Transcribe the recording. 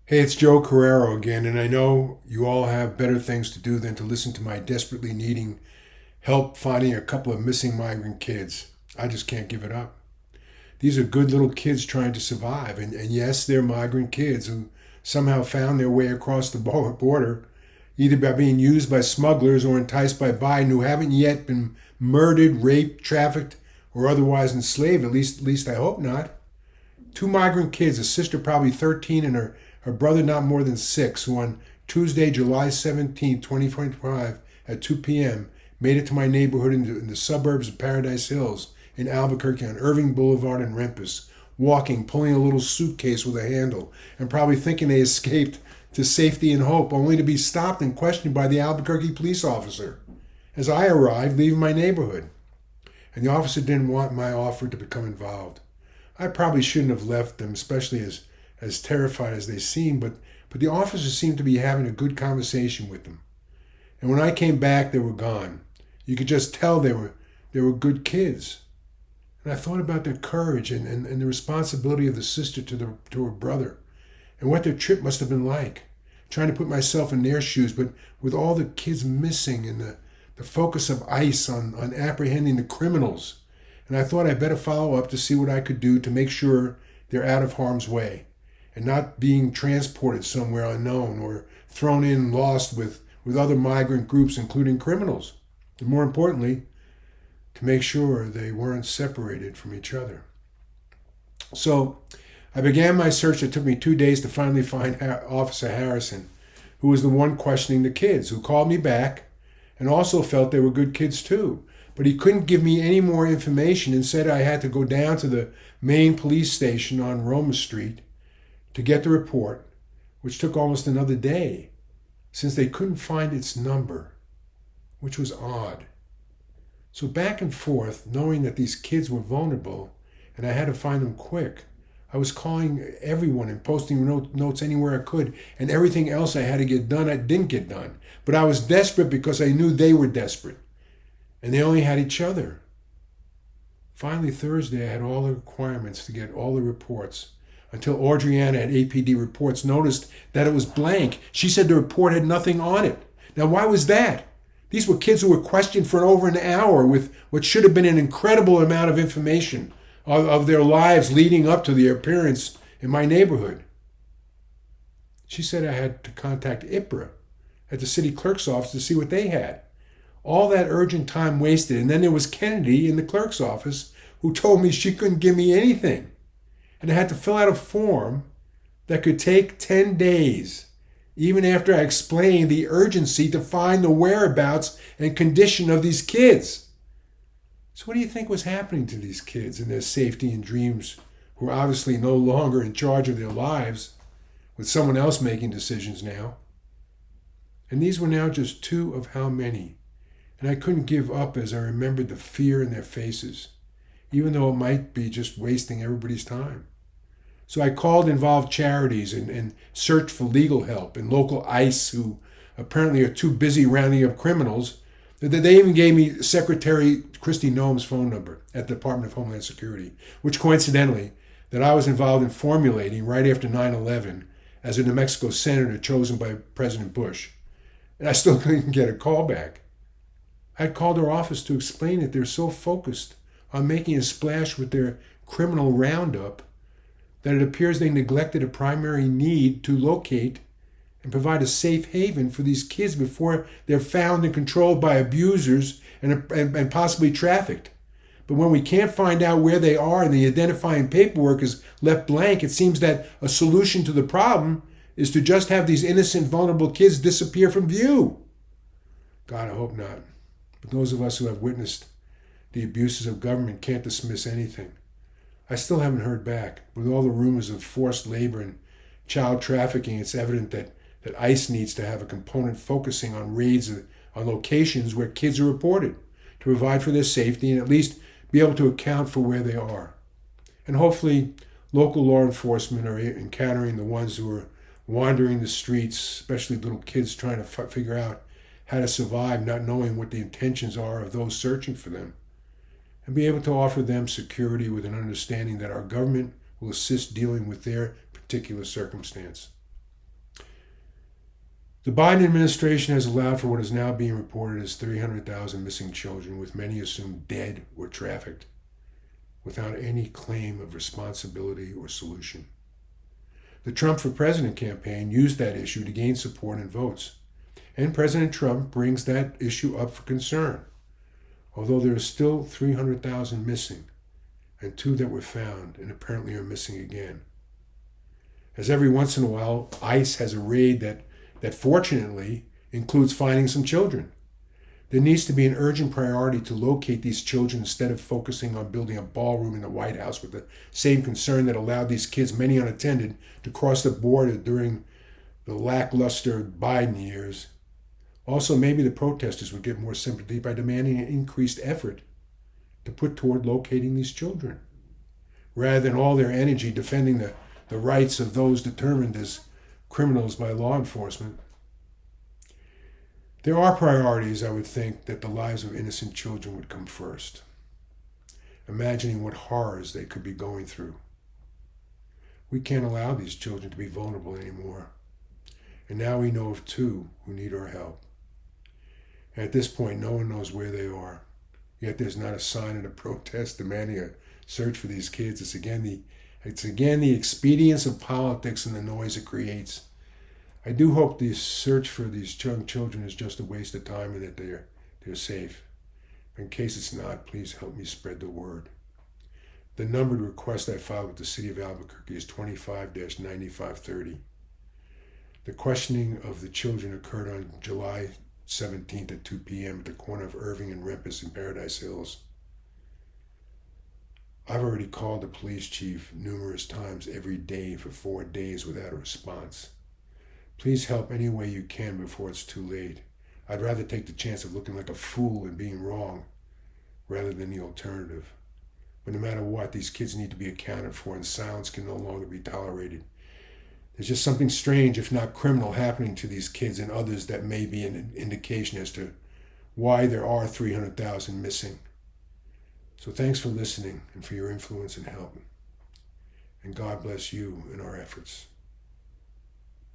Hey, it's Joe Carrero again, and I know you all have better things to do than to listen to my desperately needing help finding a couple of missing migrant kids. I just can't give it up. These are good little kids trying to survive, and yes, they're migrant kids who somehow found their way across the border, either by being used by smugglers or enticed by Biden, who haven't yet been murdered, raped, trafficked, or otherwise enslaved. At least I hope not. Two migrant kids, a sister probably 13 and her brother not more than 6, who on Tuesday, July 17th, 2025 at 2 p.m. made it to my neighborhood in the suburbs of Paradise Hills in Albuquerque on Irving Boulevard and Rempus, walking, pulling a little suitcase with a handle, and probably thinking they escaped to safety and hope, only to be stopped and questioned by the Albuquerque police officer as I arrived leaving my neighborhood. And the officer didn't want my offer to become involved. I probably shouldn't have left them, especially as terrified as they seemed, but the officers seemed to be having a good conversation with them. And when I came back, they were gone. You could just tell they were good kids. And I thought about their courage and the responsibility of the sister to her brother, and what their trip must have been like. Trying to put myself in their shoes, but with all the kids missing and the focus of ICE on apprehending the criminals. And I thought I'd better follow up to see what I could do to make sure they're out of harm's way and not being transported somewhere unknown or thrown in lost with other migrant groups, including criminals. And more importantly, to make sure they weren't separated from each other. So I began my search. It took me 2 days to finally find Officer Harrison, who was the one questioning the kids, who called me back and also felt they were good kids too. But he couldn't give me any more information and said I had to go down to the main police station on Roma Street to get the report, which took almost another day, since they couldn't find its number, which was odd. So back and forth, knowing that these kids were vulnerable and I had to find them quick, I was calling everyone and posting notes anywhere I could, and everything else I had to get done, I didn't get done. But I was desperate because I knew they were desperate. And they only had each other. Finally, Thursday, I had all the requirements to get all the reports, until Audriana at APD Reports noticed that it was blank. She said the report had nothing on it. Now, why was that? These were kids who were questioned for over an hour with what should have been an incredible amount of information of their lives leading up to their appearance in my neighborhood. She said I had to contact IPRA at the city clerk's office to see what they had. All that urgent time wasted, and then there was Kennedy in the clerk's office who told me she couldn't give me anything. And I had to fill out a form that could take 10 days, even after I explained the urgency to find the whereabouts and condition of these kids. So what do you think was happening to these kids and their safety and dreams, who are obviously no longer in charge of their lives, with someone else making decisions now? And these were now just 2 of how many? And I couldn't give up as I remembered the fear in their faces, even though it might be just wasting everybody's time. So I called involved charities and searched for legal help, and local ICE, who apparently are too busy rounding up criminals. They even gave me Secretary Kristi Noem's phone number at the Department of Homeland Security, which coincidentally, that I was involved in formulating right after 9/11 as a New Mexico senator chosen by President Bush. And I still couldn't get a call back. I'd called her office to explain that they're so focused on making a splash with their criminal roundup that it appears they neglected a primary need to locate and provide a safe haven for these kids before they're found and controlled by abusers and possibly trafficked. But when we can't find out where they are and the identifying paperwork is left blank, it seems that a solution to the problem is to just have these innocent, vulnerable kids disappear from view. God, I hope not. But those of us who have witnessed the abuses of government can't dismiss anything. I still haven't heard back. With all the rumors of forced labor and child trafficking, it's evident that ICE needs to have a component focusing on raids on locations where kids are reported to provide for their safety and at least be able to account for where they are. And hopefully local law enforcement are encountering the ones who are wandering the streets, especially little kids trying to figure out how to survive, not knowing what the intentions are of those searching for them, and be able to offer them security with an understanding that our government will assist dealing with their particular circumstance. The Biden administration has allowed for what is now being reported as 300,000 missing children, with many assumed dead or trafficked, without any claim of responsibility or solution. The Trump for President campaign used that issue to gain support and votes, and President Trump brings that issue up for concern, although there are still 300,000 missing, and 2 that were found and apparently are missing again. As every once in a while, ICE has a raid that fortunately includes finding some children. There needs to be an urgent priority to locate these children instead of focusing on building a ballroom in the White House with the same concern that allowed these kids, many unattended, to cross the border during the lackluster Biden years. Also, maybe the protesters would get more sympathy by demanding an increased effort to put toward locating these children, rather than all their energy defending the rights of those determined as criminals by law enforcement. There are priorities, I would think, that the lives of innocent children would come first, imagining what horrors they could be going through. We can't allow these children to be vulnerable anymore. And now we know of 2 who need our help. And at this point, no one knows where they are. Yet there's not a sign of a protest demanding a search for these kids. It's again the expedience of politics and the noise it creates. I do hope the search for these young children is just a waste of time and that they're safe. In case it's not, please help me spread the word. The numbered request I filed with the City of Albuquerque is 25-9530. The questioning of the children occurred on July 17th at 2 p.m. at the corner of Irving and Rempus in Paradise Hills. I've already called the police chief numerous times every day for 4 days without a response. Please help any way you can before it's too late. I'd rather take the chance of looking like a fool and being wrong rather than the alternative. But no matter what, these kids need to be accounted for, and silence can no longer be tolerated. There's just something strange, if not criminal, happening to these kids and others that may be an indication as to why there are 300,000 missing. So thanks for listening and for your influence and help. And God bless you in our efforts.